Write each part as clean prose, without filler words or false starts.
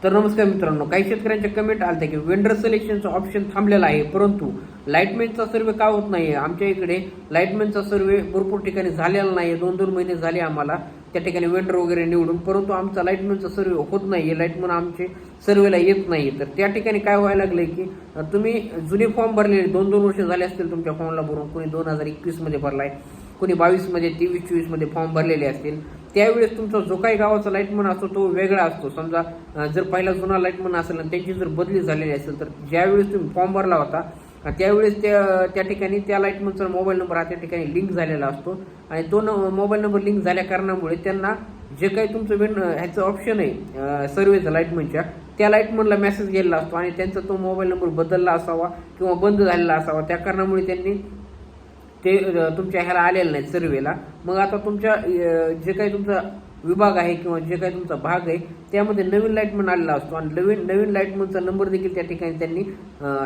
तर नमस्कार मित्रांनो, काही शेतकऱ्यांच्या कमेंट आलत्या की वेंडर सिलेक्शनचं ऑप्शन थांबलेलं आहे, परंतु लाईटमॅनचा सर्वे का होत नाही. आमच्या इकडे लाईटमॅनचा सर्वे भरपूर ठिकाणी झालेला नाही. 2-2 महिने झाले आम्हाला त्या ठिकाणी वेंडर वगैरे निवडून, परंतु आमचा लाईटमॅनचा सर्वे होत नाही. लाईटमॅन आमचे सर्वेला येत नाही. तर त्या ठिकाणी काय व्हायला लागलंय की तुम्ही जुने फॉर्म भरलेले 2-2 वर्ष झाले असतील तुमच्या फॉर्मला भरून, कोणी 2021 मध्ये भरलाय, कोणी 22 मध्ये, 23-24 मध्ये फॉर्म भरलेले असतील. त्यावेळेस तुमचा जो काही गावाचा लाईटमन असतो तो वेगळा असतो. समजा जर पहिला जुना लाईटमन असेल आणि त्यांची जर बदली झालेली असेल, तर ज्यावेळेस तुम्ही फॉर्म भरला होता त्यावेळेस त्या ठिकाणी त्या लाईटमनचा मोबाईल नंबर हा त्या ठिकाणी लिंक झालेला असतो आणि तो मोबाईल नंबर लिंक झाल्या कारणामुळे त्यांना जे काही तुमचं ह्याचं ऑप्शन आहे सर्वेचं लाईटमनच्या, त्या लाईटमनला मेसेज गेलेला असतो आणि त्यांचा तो मोबाईल नंबर बदलला असावा किंवा बंद झालेला असावा. त्या कारणामुळे त्यांनी ते तुमच्या ह्याला आलेलं नाही सर्वेला. मग आता तुमच्या जे काही तुमचा विभाग आहे किंवा जे काही तुमचा भाग आहे त्यामध्ये नवीन लाईटमन आलेला असतो आणि नवीन लाईटमनचा नंबर देखील त्या ठिकाणी त्यांनी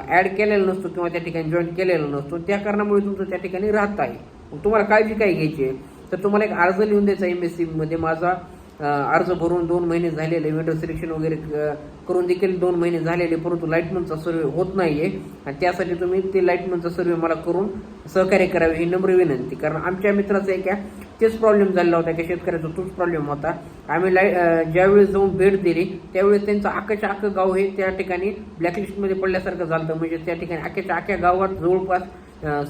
ॲड केलेला नसतो किंवा त्या ठिकाणी जॉईन केलेला नसतो. त्या कारणामुळे तुमचं त्या ठिकाणी राहत आहे. मग तुम्हाला काळजी काय घ्यायची आहे, तर तुम्हाला एक अर्ज लिहून द्यायचा MSC मध्ये माझा अर्ज भरून 2 महिने झालेले, वेंडर सिलेक्शन वगैरे करून देखील 2 महिने झालेले, परंतु लाईटमनचा सर्वे होत नाहीये आणि त्यासाठी तुम्ही ते लाईटमनचा सर्वे मला करून सहकार्य करावे ही नम्र विनंती. कारण आमच्या मित्राचा एक तेच प्रॉब्लेम झालेला होता की शेतकऱ्याचा तोच प्रॉब्लेम होता. आम्ही ज्यावेळेस जाऊन भेट दिली त्यावेळेस त्यांचं अख्खं गाव हे त्या ठिकाणी ब्लॅकलिस्टमध्ये पडल्यासारखं झालं. म्हणजे त्या ठिकाणी अख्ख्या गावात जवळपास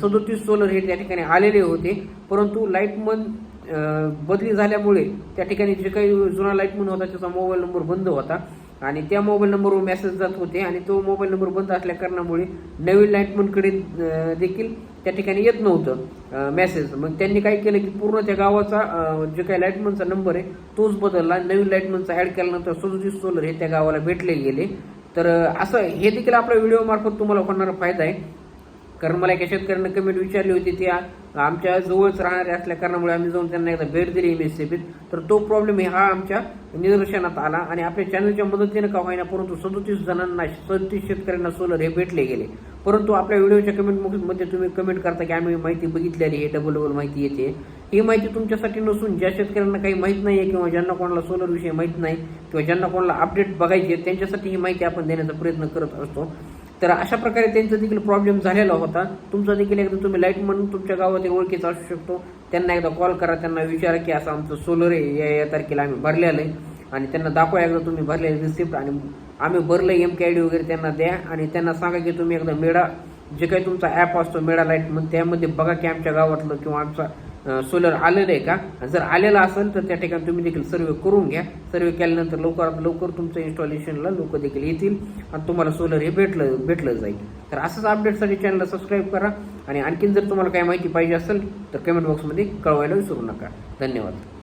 37 सोलर हे त्या ठिकाणी आलेले होते, परंतु लाईटमन बदली झाल्यामुळे त्या ठिकाणी जे काही जुना लाईटमन होता त्याचा मोबाईल नंबर बंद होता आणि त्या मोबाईल नंबरवर मेसेज जात होते आणि तो मोबाईल नंबर बंद असल्या कारणामुळे नवीन लाईटमनकडे देखील त्या ठिकाणी येत नव्हतं मेसेज. मग त्यांनी काय केलं की पूर्ण त्या गावाचा जे काही लाईटमनचा नंबर आहे तोच बदलला, नवीन लाईटमनचा ॲड केल्यानंतर 37 सोलर हे त्या गावाला भेटले गेले. तर असं हे देखील आपल्या व्हिडिओ मार्फत तुम्हाला होणारा फायदा आहे. कारण मला एका शेतकऱ्यांना कमेंट विचारली होती, ते आमच्या जवळच राहणारे असल्या कारणामुळे आम्ही जाऊन त्यांना एकदा भेट दिली MSCBत. तर तो प्रॉब्लेम हा आमच्या निदर्शनात आला आणि आपल्या चॅनलच्या मदतीने का होईना परंतु 37 शेतकऱ्यांना सोलर हे भेटले गेले. परंतु आपल्या व्हिडिओच्या कमेंटमध्ये तुम्ही कमेंट करता की आम्ही माहिती बघितलेली आहे, डबल माहिती येते. ही माहिती तुमच्यासाठी नसून ज्या शेतकऱ्यांना काही माहीत नाही आहे किंवा ज्यांना कोणाला सोलर विषयी माहीत नाही किंवा ज्यांना कोणाला अपडेट बघायची आहे त्यांच्यासाठी ही माहिती आपण देण्याचा प्रयत्न करत असतो. तर अशा प्रकारे त्यांचा देखील प्रॉब्लेम झालेला होता. तुमचा देखील एकदा तुम्ही लाईटमन तुमच्या गावातील ओळखीचा असू शकतो, त्यांना एकदा कॉल करा, त्यांना विचारा की असं आमचं सोलर आहे, या तारखेला आम्ही भरलेलं आहे आणि त्यांना दाखवा एकदा तुम्ही भरलेले रिसिप्ट आणि आम्ही भरलं MKID वगैरे त्यांना द्या आणि त्यांना सांगा की तुम्ही एकदा मेडा जे काही तुमचा ॲप असतो मेडा लाईटमन त्यामध्ये बघा की आमच्या गावातलं किंवा आमचा सोलर आलेलं आहे का. जर आलेला असेल तर त्या ठिकाणी तुम्ही देखील सर्वे करून घ्या. सर्वे केल्यानंतर लवकरात लवकर तुमचं इन्स्टॉलेशनला लोक देखील येतील आणि तुम्हाला सोलर हे भेटलं जाईल. तर असंच अपडेटसाठी चॅनलला सबस्क्राईब करा आणि आणखीन जर तुम्हाला काही माहिती पाहिजे असेल तर कमेंट बॉक्समध्ये कळवायला विसरू नका. धन्यवाद.